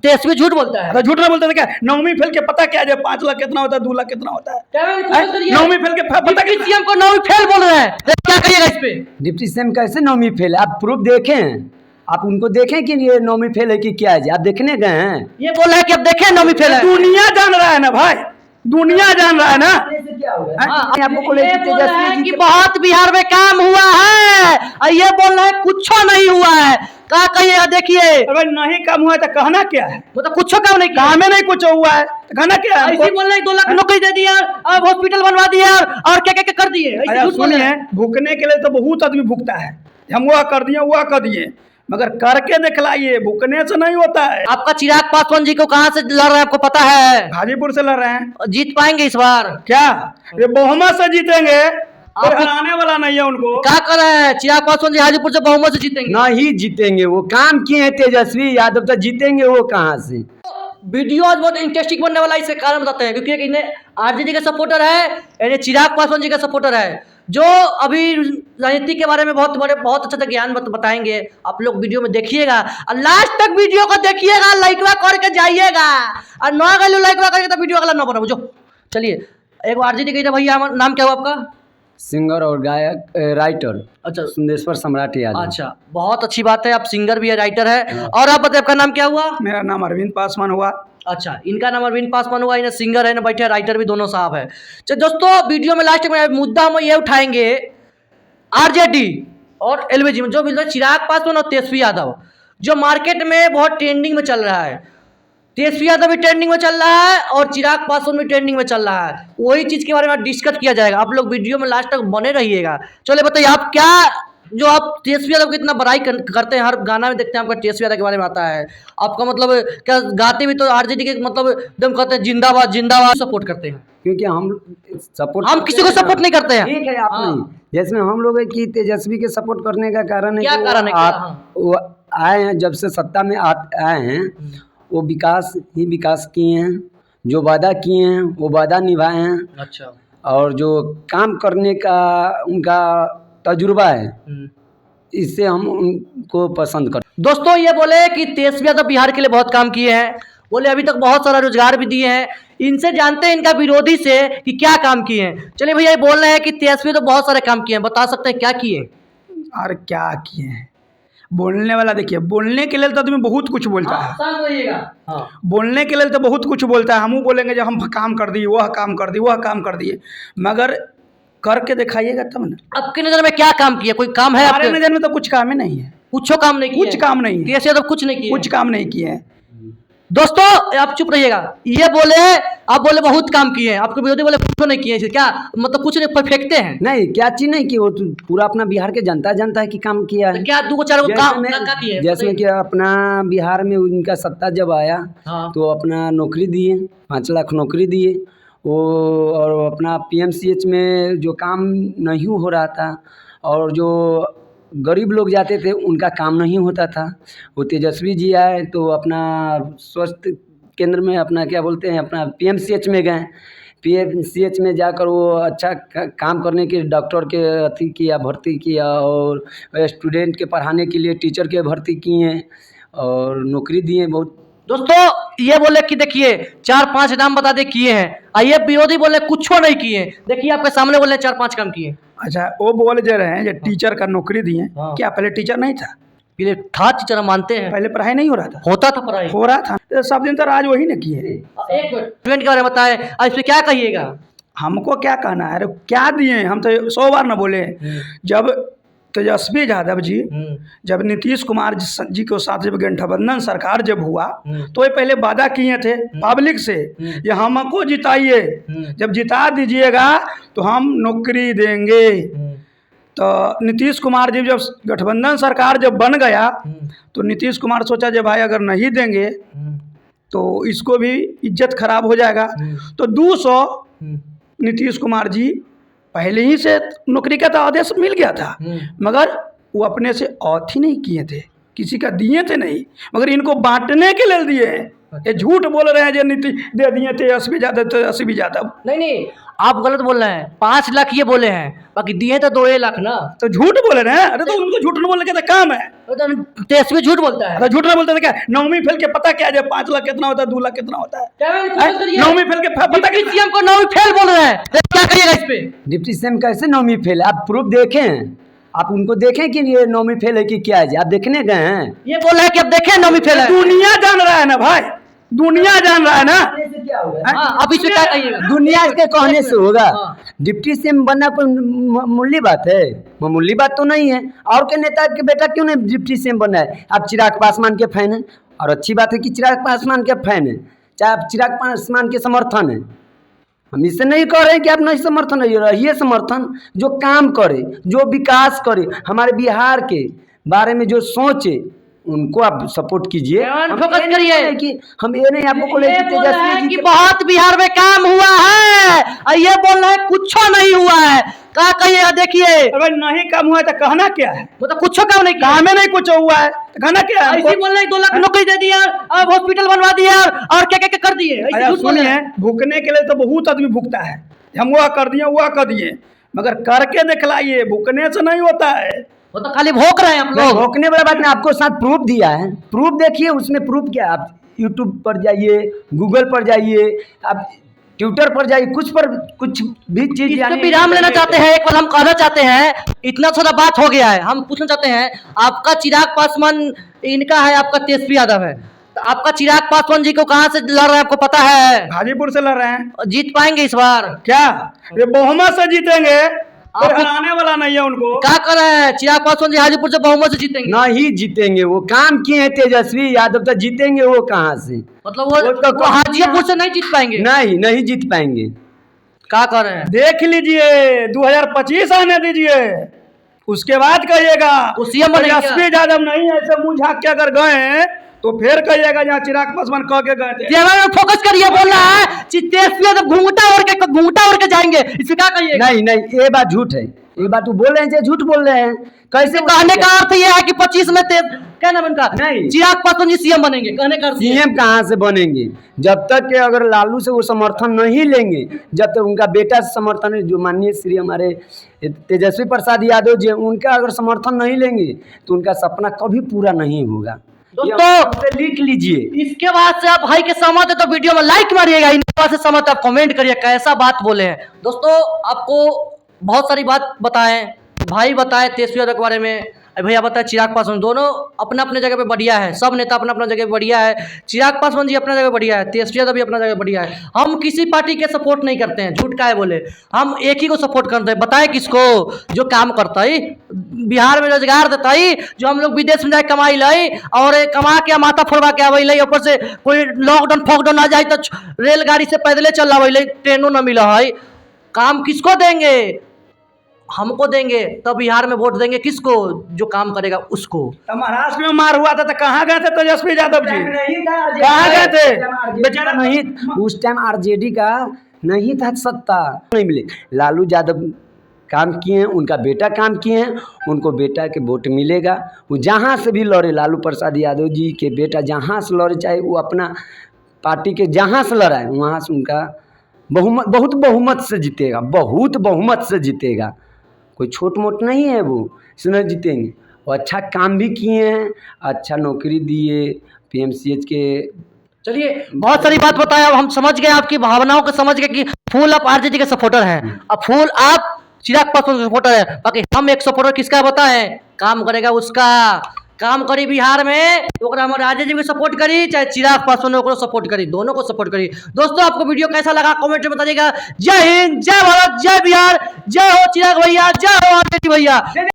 तेजस्वी झूठ बोलता है। अरे झूठ ना बोलते थे क्या? 9वीं फेल के पता क्या है? 5 लाख कितना होता है, 2 लाख कितना होता है? 9वीं फेल के पता डिप्टी सीएम को 9वीं फेल बोल रहे हैं, क्या कहिएगा इस पे? डिप्टी सीएम कैसे 9वीं फेल है? आप प्रूफ देखें, आप उनको देखें कि ये 9वीं फेल है कि क्या है जी? आप देखने गए हैं? ये बोल रहा है कि अब देखें 9वीं फेल है। दुनिया जान रहा है ना भाई, दुनिया जान रहा है ना। आपको बोले ये कि बोल रहा है तेजस्वी कि जी बहुत बिहार में काम हुआ है और ये बोल रहा है कुछ नहीं हुआ है। क्या कहिएगा? देखिए अरे नहीं काम हुआ है तो कहना क्या है? मतलब कुछ काम नहीं किया। काम में नहीं कुछ हुआ है तो कहना क्या है? ऐसे बोल रहे हैं 2 लाख नौकरी दे दिया, अब हॉस्पिटल बनवा दिया और क्या क्या कर दिए। ऐसे अरे झूठ बोल रहे सुनिए, हैं। भूखने के लिए तो बहुत आदमी भूखता है, हम वह कर दिए वह कर दिए, मगर करके दिखलाइए, भूखने से नहीं होता है। आपका चिराग पासवान जी को कहाँ से लड़ रहे हैं आपको पता है? हाजीपुर से लड़ रहे हैं। जीत पाएंगे इस बार? क्या ये बहुमत से जीतेंगे? कोई हराने वाला नहीं है उनको। क्या कर रहे हैं चिराग पासवान जी? हाजीपुर से बहुमत से जीतेंगे? नहीं जीतेंगे, वो काम किए हैं तेजस्वी यादव, तो जीतेंगे वो कहाँ से? वीडियो आज बहुत इंटरेस्टिंग बनने वाला है, इसके कारण बताते हैं क्योंकि इन्हें आरजेडी का सपोर्टर है, इन्हें चिराग पासवान जी का सपोर्टर है, जो अभी राजनीति के बारे में बहुत अच्छा ज्ञान बताएंगे। आप लोग वीडियो में देखिएगा और लास्ट तक वीडियो को देखिएगा, लाइकवा करके जाइएगा और ना गलो लाइकवा करके तो वीडियो अगला ना बना बुझो। चलिए एक बार आरजेडी कही भैया, नाम क्या हुआ आपका? सिंगर और गायक राइटर अच्छा सुंदेश्वर सम्राट यादव। अच्छा, बहुत अच्छी बात है, आप सिंगर भी है, राइटर है। और आप बताइए आपका नाम क्या हुआ? मेरा नाम अरविंद पासवान हुआ। अच्छा, इनका नाम अरविंद पासवान हुआ, इन्हें सिंगर है ना, बैठे राइटर भी दोनों साहब है। चलो दोस्तों, वीडियो में लास्ट में मुद्दा हम ये उठाएंगे आरजेडी और एलवीजी में जो मिल रहा है चिराग पासवान और तेजस्वी यादव, जो मार्केट में बहुत ट्रेंडिंग में चल रहा है। तेजस्वी यादव भी ट्रेंडिंग में चल रहा है और चिराग पासवान भी ट्रेंडिंग में चल रहा है। वही चीज के बारे में डिस्कस किया जाएगा, आप लोग वीडियो में लास्ट तक बने रहिएगा। चलिए बताइए आप क्या, जो आप तेजस्वी यादव की इतना बड़ाई करते हैं, हर गाना में देखते हैं आपका तेजस्वी यादव के बारे में आता है, आपका मतलब क्या गाते भी तो आरजेडी के मतलब एकदम कहते हैं जिंदाबाद जिंदाबाद, सपोर्ट करते हैं? क्योंकि हम सपोर्ट, हम किसी को सपोर्ट नहीं करते हैं। ठीक है, आप नहीं, जिसमें हम लोग है कि तेजस्वी के सपोर्ट करने का कारण है क्या कि कारण है? वो आए हैं, जब से सत्ता में आए हैं वो विकास ही विकास किए हैं, जो वादा किए हैं वो वादा निभाए हैं। अच्छा, और जो काम करने का उनका तजुर्बा है, इससे हम उनको पसंद करते। दोस्तों ये बोले कि तेजस्वी यादव बिहार के लिए बहुत काम किए हैं, बोले अभी तक बहुत सारा रोजगार भी दिए हैं। इनसे जानते हैं इनका विरोधी से कि क्या काम किए हैं। चलिए भैया, ये बोल रहे हैं कि तेजस्वी तो बहुत सारे काम किए हैं, बता सकते हैं क्या किए? और क्या किए हैं? बोलने वाला देखिए, बोलने के लिए तो आदमी बहुत कुछ बोलता है। हाँ। बोलने के लिए तो बहुत कुछ बोलता है, हम बोलेंगे जब हम काम कर दिए, वह काम कर दिए, वह काम कर दिए, मगर करके दिखाइएगा तब ना। आपकी नजर में क्या काम किया? कोई काम है हमारे आपके? नजर में तो कुछ काम ही नहीं है, कुछ काम नहीं किए? कुछ काम नहीं है, तेजस्वी यादव कुछ नहीं किए? कुछ काम नहीं किए हैं। दोस्तों आप चुप रहिएगा। ये बोले, आप बोले बहुत काम किए हैं, आपके विरोधी बोले कुछ नहीं किए, क्या मतलब कुछ नहीं, फेंकते हैं? नहीं, क्या चीज नहीं की, वो तो पूरा अपना बिहार के जनता जानता है कि काम किया है। तो क्या 2-4 काम क्या किए हैं? जैसे कि अपना बिहार में उनका सत्ता जब आया, हाँ। तो अपना नौकरी दिए, 5 लाख नौकरी दिए वो, और अपना पीएमसीएच में जो काम नहीं हो रहा था और जो गरीब लोग जाते थे उनका काम नहीं होता था, वो तेजस्वी जी आए तो अपना स्वास्थ्य केंद्र में अपना क्या बोलते हैं, अपना पीएमसीएच में गए, पीएमसीएच में जाकर वो अच्छा काम करने के, डॉक्टर के अथी किया, भर्ती किया, और स्टूडेंट के पढ़ाने के लिए टीचर के भर्ती किए और नौकरी दिए बहुत। दोस्तों ये बोले कि देखिए 4-5 नाम बता दे किए हैं, और ये विरोधी बोले कुछ नहीं किए। देखिए आपके सामने बोले 4-5 काम किए। अच्छा, वो बोल जो रहे हैं जो टीचर का नौकरी दिए, हाँ। क्या पहले टीचर नहीं था? पहले था टीचर, हम मानते हैं, पहले पढ़ाई नहीं हो रहा था? होता था पढ़ाई, हो रहा था, तो सब दिन तो राज वही न किए। एक स्टूडेंट के बारे में बताए, इस पर क्या कहिएगा? हमको क्या कहना है? अरे क्या दिए? हम तो 100 बार न बोले। जब तेजस्वी यादव जी, जब नीतीश कुमार जी के साथ जब गठबंधन सरकार जब हुआ, तो ये पहले वादा किए थे पब्लिक से, ये हमको जिताइए, जब जिता दीजिएगा तो हम नौकरी देंगे। तो नीतीश कुमार जी जब गठबंधन सरकार जब बन गया, तो नीतीश कुमार सोचा जब भाई अगर नहीं देंगे तो इसको भी इज्जत खराब हो जाएगा, तो 200 नीतीश कुमार जी पहले ही से नौकरी का तो आदेश मिल गया था, मगर वो अपने से औथ ही नहीं किए थे किसी का दिए थे नहीं, मगर इनको बांटने के लिए दिए हैं। ये झूठ बोल रहे हैं जो नीति दे दिए तेजस्वी यादव। नहीं, आप गलत बोल रहे हैं। 5 लाख ये बोले हैं, बाकी दिए तो 2 लाख ना। तो झूठ बोले रहे हैं। अरे तो उनको झूठ न बोलने का तो काम है। तो तेजस्वी झूठ बोलता है। अरे झूठ न बोलते थे क्या? 9वीं फेल के पता क्या है? 5 लाख कितना होता है, 2 लाख कितना होता है? 9वीं फेल के पता डिप्टी सीएम को 9वीं फेल बोल रहे हैं, क्या करिएगा इस पे? डिप्टी सीएम कैसे 9वीं फेल है? आप प्रूफ देखें, आप उनको देखें कि ये 9वीं फेल है कि क्या है जी? आप देखने गए हैं? ये बोल रहे हैं कि अब देखें 9वीं फेल है। दुनिया जान रहा है ना भाई, दुनिया जान रहा है ना। हाँ, अब इस पे क्या कहिएगा? दुनिया के कहने से होगा? हाँ। डिप्टी सीएम बनना कोई मामूली बात है? मामूली बात तो नहीं है। और के नेता के बेटा क्यों नहीं डिप्टी सीएम बनना है? आप चिराग पासवान के फैन हैं, और अच्छी बात है कि चिराग पासवान के फैन है, चाहे आप चिराग पासवान के समर्थन है। हम इससे नहीं कह रहे हैं कि आप नहीं समर्थन रहिए, समर्थन जो काम करे, जो विकास करे, हमारे बिहार के बारे में जो सोचे, उनको आप सपोर्ट कीजिए। फोकस करिए कि हम ये नहीं आपको बोले कि बोल रहे हैं तेजस्वी कि जी बहुत बिहार में काम हुआ है, और ये बोल रहे हैं कुछ नहीं हुआ है। क्या कहिएगा? देखिए, अरे नहीं काम हुआ है तो कहना क्या है? वो तो कुछ काम नहीं किया। काम में नहीं कुछ हुआ है तो कहना क्या है? ऐसे बोल रहे हैं 2 लाख नौकरी दे दिया, अब हॉस्पिटल बनवा दिया, और क्या क्या कर दिए। ऐसे अरे झूठ बोल रहे सुनिए, हैं। भूखने के लिए तो बहुत आदमी भूखता है, हम वह कर दिए वह कर दिए, मगर करके दिखलाइए। भूखने से नहीं होता है। वो तो खाली भोंक रहे हैं हम नहीं, लोग। रोकने वाला बात नहीं, आपको साथ प्रूफ दिया है। प्रूफ देखिए, उसमें प्रूफ क्या है? आप यूट्यूब पर जाइए, गूगल पर जाइए, आप ट्विटर पर जाइए, कुछ भी चीज इस पे विराम लेना चाहते हैं। एक बार हम कहना चाहते हैं, इतना सारा बात हो गया है, हम पूछना चाहते हैं, आपका चिराग पासवान इनका है, आपका तेजस्वी यादव है, तो आपका चिराग पासवान जी को कहाँ से लड़ रहे हैं आपको पता है? हाजीपुर से लड़ रहे हैं। जीत पाएंगे इस बार? क्या ये बहुमत से जीतेंगे? कोई आपको- हराने वाला नहीं है उनको। क्या कर रहे हैं? चिराग पासवान जी हाजीपुर से बहुमत से जीतेंगे? नहीं जीतेंगे। वो काम किए हैं तेजस्वी यादव, तो जीतेंगे वो कहाँ से? मतलब वो तो वो हाजीपुर से नहीं जीत पाएंगे? नहीं जीत पाएंगे। क्या कर रहे हैं? देख लीजिए, 2025 आने दीजिए, उसके बाद कहिएगा। वो सीएम बनेंगे क्या? तेजस्वी यादव नहीं ऐसे मुंह झाँक के अगर गए तो फिर कहिएगा जहाँ चिराग पासवान कह के गए थे। तेरा में फोकस करिए। बोल रहा है तेजस्वी यादव घूंघटा ओढ़ के जाएंगे, इससे क्या कहिएगा? नहीं, ये बात झूठ है। ये बात वो बोल रहे हैं, झूठ बोल रहे हैं। कैसे कहने का अर्थ ये है कि 25 में क्या नाम इनका? नहीं। चिराग पासवान जी सीएम बनेंगे। कहने का अर्थ ये है। सीएम कहाँ से बनेंगे? जब तक कि अगर लालू से वो समर्थन नहीं लेंगे, जब तक उनका बेटा से समर्थन है, जो माननीय श्री हमारे तेजस्वी प्रसाद यादव जी, उनका अगर समर्थन नहीं लेंगे तो उनका सपना कभी पूरा नहीं होगा। दोस्तों लिख लीजिए। इसके बाद से आप भाई के सहमत है तो वीडियो में लाइक मारिएगा, इनके बाद से सहमत आप कमेंट करिए कैसा बात बोले हैं। दोस्तों आपको बहुत सारी बात बताएं, भाई बताए तेजस्वी यादव के बारे में, भैया बताए चिराग पासवान, दोनों अपना अपने जगह पे बढ़िया है। सब नेता अपना अपना जगह पे बढ़िया है। चिराग पासवान जी अपना जगह बढ़िया है, तेजस्वी यादव भी अपना जगह बढ़िया है। हम किसी पार्टी के सपोर्ट नहीं करते हैं, झूठ का है बोले, हम एक ही को सपोर्ट करते हैं। बताए किसको? जो काम करता है, बिहार में रोजगार देता है, जो हम लोग विदेश में जाए कमाई लाई और कमा के माथा फोड़वा के आवे लाई, ऊपर से कोई लॉकडाउन फॉकडाउन आ जाए तो रेलगाड़ी से पैदले चल आवे लाई, ट्रेनों न मिला है। काम किसको देंगे? हमको देंगे, तब बिहार में वोट देंगे किसको? जो काम करेगा उसको। तो महाराष्ट्र में मार हुआ था तो कहाँ गए थे तेजस्वी यादव जी? कहाँ गए थे? बेचारा नहीं, उस टाइम आरजेडी का नहीं था सत्ता, नहीं मिले। लालू यादव काम किए हैं, उनका बेटा काम किए हैं, उनको बेटा के वोट मिलेगा। वो जहाँ से भी लड़े, लालू प्रसाद यादव जी के बेटा जहाँ से लड़े, चाहे वो अपना पार्टी के जहाँ से लड़ा है, वहाँ से उनका बहुत बहुमत से जीतेगा, बहुत बहुमत से जीतेगा। कोई छोट मोट नहीं है, वो इसमें जीतेंगे। वो अच्छा काम भी किए हैं, अच्छा नौकरी दिए, पीएमसीएच के। चलिए बहुत सारी बात बताया, अब हम समझ गए, आपकी भावनाओं को समझ गए कि फूल आप आरजेडी के सपोर्टर हैं, अब फूल आप चिराग पासवान के सपोर्टर है। बाकी हम एक सपोर्टर किसका बताएं? काम करेगा उसका, काम करी बिहार में तो हम आरजेडी को सपोर्ट करी, चाहे चिराग पासवान को सपोर्ट करी, दोनों को सपोर्ट करी। दोस्तों आपको वीडियो कैसा लगा कमेंट में बताइएगा। जय हिंद, जय भारत, जय बिहार, जय हो चिराग भैया, जय हो आरजेडी भैया।